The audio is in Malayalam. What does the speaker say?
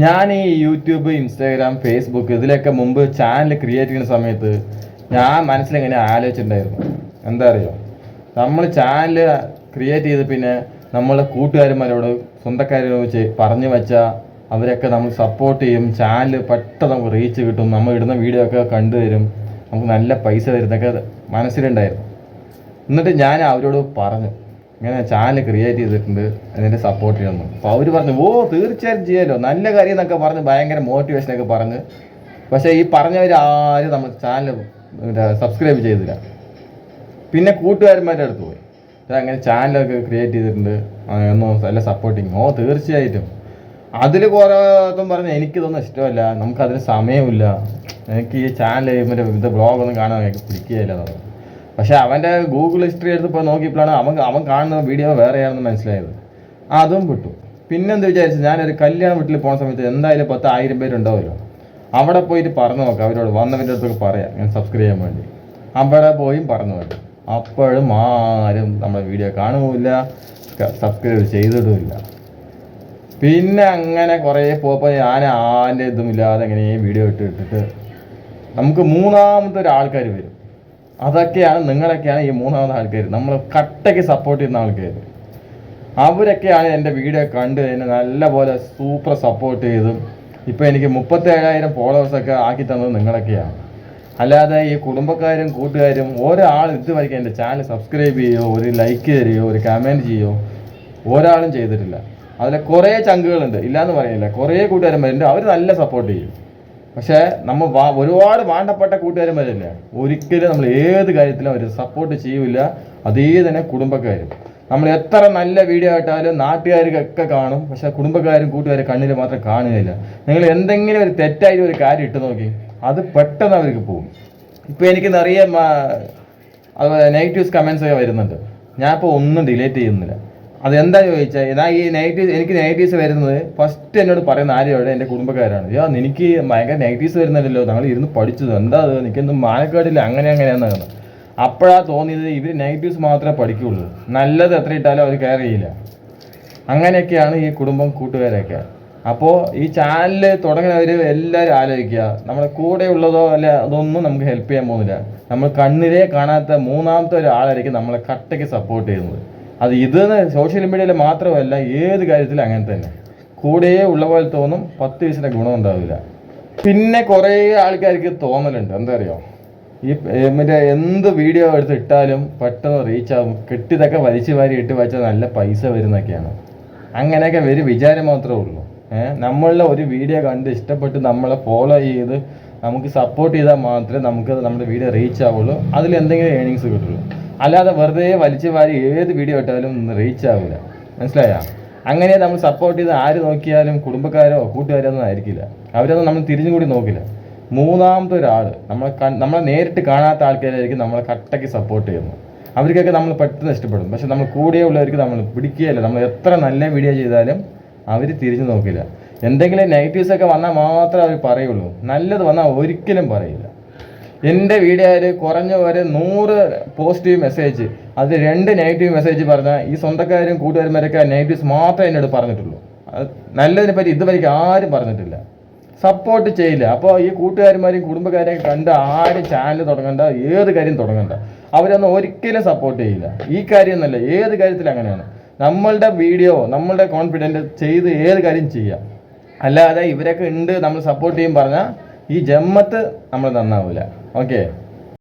ഞാൻ ഈ യൂട്യൂബ്, ഇൻസ്റ്റാഗ്രാം, ഫേസ്ബുക്ക് ഇതിലൊക്കെ മുമ്പ് ചാനൽ ക്രിയേറ്റ് ചെയ്യുന്ന സമയത്ത് ഞാൻ മനസ്സിലിങ്ങനെ ആലോചിച്ചിട്ടുണ്ടായിരുന്നു. എന്താ അറിയോ, നമ്മൾ ചാനൽ ക്രിയേറ്റ് ചെയ്ത് പിന്നെ നമ്മളെ കൂട്ടുകാരന്മാരോട്, സ്വന്തക്കാരോട് പറഞ്ഞു വെച്ചാൽ അവരൊക്കെ നമ്മൾ സപ്പോർട്ട് ചെയ്യും. ചാനൽ പെട്ടെന്ന് നമുക്ക് റീച്ച് കിട്ടും, നമ്മൾ ഇടുന്ന വീഡിയോ ഒക്കെ കണ്ടുതരും, നമുക്ക് നല്ല പൈസ വരുന്നൊക്കെ മനസ്സിലുണ്ടായിരുന്നു. എന്നിട്ട് ഞാൻ അവരോട് പറഞ്ഞു, ഇങ്ങനെ ചാനൽ ക്രിയേറ്റ് ചെയ്തിട്ടുണ്ട്, അതിൻ്റെ സപ്പോർട്ട് ചെയ്യണം. അപ്പോൾ അവർ പറഞ്ഞു, ഓ തീർച്ചയായും ചെയ്യാമല്ലോ, നല്ല കാര്യം എന്നൊക്കെ പറഞ്ഞ് ഭയങ്കര മോട്ടിവേഷനൊക്കെ പറഞ്ഞ്. പക്ഷേ ഈ പറഞ്ഞവർ ആരും നമ്മൾ ചാനൽ സബ്സ്ക്രൈബ് ചെയ്തില്ല. പിന്നെ കൂട്ടുകാരന്മാരുടെ അടുത്ത് പോയി, അങ്ങനെ ചാനലൊക്കെ ക്രിയേറ്റ് ചെയ്തിട്ടുണ്ട്, ഒന്ന് നല്ല സപ്പോർട്ടിങ്. ഓ തീർച്ചയായിട്ടും. അതിൽ കുറേതും പറഞ്ഞ് എനിക്കിതൊന്നും ഇഷ്ടമല്ല, നമുക്കതിന് സമയമില്ല, എനിക്ക് ഈ ചാനൽ ഇത് ബ്ലോഗൊന്നും കാണാൻ എനിക്ക് പിടിക്കുകയില്ല എന്നത്. പക്ഷെ അവൻ്റെ ഗൂഗിൾ ഹിസ്റ്ററി എടുത്തപ്പോൾ നോക്കിയപ്പോഴാണ് അവൻ കാണുന്ന വീഡിയോ വേറെയാണെന്ന് മനസ്സിലായത്. അതും വിട്ടു. പിന്നെന്ത് വിചാരിച്ചു, ഞാനൊരു കല്യാണ വീട്ടിൽ പോകുന്ന സമയത്ത് എന്തായാലും 10,000 പേരുണ്ടാവുമല്ലോ, അവിടെ പോയിട്ട് പറഞ്ഞു നോക്കാം, അവരോട് വന്നവൻ്റെ അടുത്തൊക്കെ പറയാം ഞാൻ സബ്സ്ക്രൈബ് ചെയ്യാൻ വേണ്ടി. അവിടെ പോയി പറഞ്ഞു നോക്കാം. അപ്പോഴും ആരും നമ്മുടെ വീഡിയോ കാണുമില്ല, സബ്സ്ക്രൈബ് ചെയ്തിട്ടുമില്ല. പിന്നെ അങ്ങനെ കുറേ പോയപ്പോൾ ഞാൻ ആൻ്റെ ഇതുമില്ലാതെ എങ്ങനെ വീഡിയോ ഇട്ടിട്ട് നമുക്ക് മൂന്നാമത്തെ ഒരാൾക്കാർ വരും. അതൊക്കെയാണ് നിങ്ങളൊക്കെയാണ് ഈ മൂന്നാമത്തെ ആൾക്കാർ, നമ്മൾ കട്ടയ്ക്ക് സപ്പോർട്ട് ചെയ്യുന്ന ആൾക്കാർ. അവരൊക്കെയാണ് എൻ്റെ വീഡിയോ കണ്ട് എന്നെ നല്ലപോലെ സൂപ്പർ സപ്പോർട്ട് ചെയ്തും ഇപ്പോൾ എനിക്ക് 37,000 ഫോളോവേഴ്സൊക്കെ ആക്കി തന്നത് നിങ്ങളൊക്കെയാണ്. അല്ലാതെ ഈ കുടുംബക്കാരും കൂട്ടുകാരും ഒരാൾ ഇതുവരെയ്ക്ക് എൻ്റെ ചാനൽ സബ്സ്ക്രൈബ് ചെയ്യുമോ, ഒരു ലൈക്ക് തരുമോ, ഒരു കമൻറ്റ് ചെയ്യുമോ, ഒരാളും ചെയ്തിട്ടില്ല. അതിൽ കുറേ ചങ്കുകളുണ്ട്, ഇല്ലയെന്ന് പറയുന്നില്ല, കുറേ കൂട്ടുകാരന്മാരുണ്ട്, അവർ നല്ല സപ്പോർട്ട് ചെയ്യും. പക്ഷേ നമ്മൾ ഒരുപാട് വേണ്ടപ്പെട്ട കൂട്ടുകാരന്മാരല്ലേ, ഒരിക്കലും നമ്മൾ ഏത് കാര്യത്തിലും അവർ സപ്പോർട്ട് ചെയ്യില്ല. അതേ തന്നെ കുടുംബക്കാരും. നമ്മൾ എത്ര നല്ല വീഡിയോ ആയിട്ടാലും നാട്ടുകാർക്കൊക്കെ കാണും, പക്ഷേ കുടുംബക്കാരും കൂട്ടുകാരും കണ്ണിൽ മാത്രം കാണുകയില്ല. നിങ്ങൾ എന്തെങ്കിലും ഒരു തെറ്റായിട്ട് ഒരു കാര്യം ഇട്ട് നോക്കി, അത് പെട്ടെന്ന് അവർക്ക് പോകും. ഇപ്പോൾ എനിക്ക് നിറയെ അതുപോലെ നെഗറ്റീവ്സ് കമൻസൊക്കെ വരുന്നുണ്ട്. ഞാനിപ്പോൾ ഒന്നും ഡിലീറ്റ് ചെയ്യുന്നില്ല. അതെന്താ ചോദിച്ചാൽ, എനിക്ക് നെഗറ്റീവ്സ് വരുന്നത് ഫസ്റ്റ് എന്നോട് പറയുന്ന ആരെയോടെ എൻ്റെ കുടുംബക്കാരാണ്. എനിക്ക് ഭയങ്കര നെഗറ്റീവ്സ് വരുന്നില്ലല്ലോ, ഞങ്ങൾ ഇരുന്ന് പഠിച്ചത് എന്താ, എനിക്കൊന്നും മാനക്കേടില്ല, അങ്ങനെയാണെന്നാണ്. അപ്പോഴാണ് തോന്നിയത് ഇവർ നെഗറ്റീവ്സ് മാത്രമേ പഠിക്കുകയുള്ളൂ, നല്ലത് എത്ര ഇട്ടാലും അവർ കെയർ ചെയ്യില്ല. അങ്ങനെയൊക്കെയാണ് ഈ കുടുംബം, കൂട്ടുകാരൊക്കെ. അപ്പോൾ ഈ ചാനൽ തുടങ്ങുന്നവർ എല്ലാവരും ആലോചിക്കുക, നമ്മുടെ കൂടെ ഉള്ളതോ അല്ല അതൊന്നും നമുക്ക് ഹെൽപ്പ് ചെയ്യാൻ പോകുന്നില്ല. നമ്മൾ കണ്ണിലേ കാണാത്ത മൂന്നാമത്തെ ഒരാളായിരിക്കും നമ്മളെ കട്ടയ്ക്ക് സപ്പോർട്ട് ചെയ്യുന്നത്. അത് ഇതെന്ന് സോഷ്യൽ മീഡിയയിൽ മാത്രമല്ല, ഏത് കാര്യത്തിലും അങ്ങനെ തന്നെ. കൂടെ ഉള്ള പോലെ തോന്നും, 10 പൈസയുടെ ഗുണം ഉണ്ടാവില്ല. പിന്നെ കുറേ ആൾക്കാർക്ക് തോന്നലുണ്ട്, എന്താ അറിയോ, ഈ എന്ത് വീഡിയോ എടുത്ത് ഇട്ടാലും പെട്ടെന്ന് റീച്ച് ആകും, കെട്ടിയതൊക്കെ വലിച്ചു വാരി ഇട്ട് വെച്ചാൽ നല്ല പൈസ വരുന്നൊക്കെയാണ്. അങ്ങനെയൊക്കെ വിചാരം മാത്രമേ ഉള്ളൂ. നമ്മളുടെ ഒരു വീഡിയോ കണ്ട് ഇഷ്ടപ്പെട്ട് നമ്മളെ ഫോളോ ചെയ്ത് നമുക്ക് സപ്പോർട്ട് ചെയ്താൽ മാത്രമേ നമുക്ക് നമ്മുടെ വീഡിയോ റീച്ച് ആവുള്ളൂ, അതിൽ എന്തെങ്കിലും ഏണിങ്സ് കിട്ടുള്ളൂ. അല്ലാതെ വെറുതെ വലിച്ചു വാരി ഏത് വീഡിയോ ഇട്ടാലും റീച്ച് ആവില്ല, മനസ്സിലായോ? അങ്ങനെ നമ്മൾ സപ്പോർട്ട് ചെയ്ത് ആര് നോക്കിയാലും കുടുംബക്കാരോ കൂട്ടുകാരോ ഒന്നും ആയിരിക്കില്ല, അവരൊന്നും നമ്മൾ തിരിഞ്ഞും കൂടി നോക്കില്ല. മൂന്നാമത്തെ ഒരാൾ, നമ്മളെ നേരിട്ട് കാണാത്ത ആൾക്കാരായിരിക്കും നമ്മളെ കട്ടയ്ക്ക് സപ്പോർട്ട് ചെയ്യുന്നത്. അവർക്കൊക്കെ നമ്മൾ പെട്ടെന്ന് ഇഷ്ടപ്പെടും. പക്ഷെ നമ്മൾ കൂടെയുള്ളവർക്ക് നമ്മൾ പിടിക്കുകയല്ല. നമ്മൾ എത്ര നല്ല വീഡിയോ ചെയ്താലും അവർ തിരിഞ്ഞു നോക്കില്ല. എന്തെങ്കിലും നെഗറ്റീവ്സൊക്കെ വന്നാൽ മാത്രമേ അവർ പറയുള്ളൂ, നല്ലത് വന്നാൽ ഒരിക്കലും പറയില്ല. എൻ്റെ വീഡിയോയിൽ കുറഞ്ഞ ഒരു 100 പോസിറ്റീവ് മെസ്സേജ്, അത് 2 നെഗറ്റീവ് മെസ്സേജ് പറഞ്ഞാൽ ഈ സ്വന്തക്കാരും കൂട്ടുകാരന്മാരൊക്കെ നെഗറ്റീവ്സ് മാത്രമേ എന്നോട് പറഞ്ഞിട്ടുള്ളൂ. നല്ലതിനെ പറ്റി ഇതുവരെയ്ക്ക് ആരും പറഞ്ഞിട്ടില്ല, സപ്പോർട്ട് ചെയ്യില്ല. അപ്പോൾ ഈ കൂട്ടുകാരന്മാരെയും കുടുംബക്കാരെയും കണ്ട് ആരും ചാനൽ തുടങ്ങണ്ട, ഏത് കാര്യം തുടങ്ങണ്ട, അവരൊന്നും ഒരിക്കലും സപ്പോർട്ട് ചെയ്യില്ല. ഈ കാര്യം എന്നല്ല, ഏത് കാര്യത്തിലും അങ്ങനെയാണ്. നമ്മളുടെ വീഡിയോ, നമ്മളുടെ കോൺഫിഡൻറ്റ് ചെയ്ത് ഏത് കാര്യം ചെയ്യാം. അല്ലാതെ ഇവരൊക്കെ ഉണ്ട് നമ്മൾ സപ്പോർട്ട് ചെയ്യും പറഞ്ഞാൽ ഈ ജമ്മത്ത് നമ്മൾ നന്നാവില്ല. ഓക്കെ.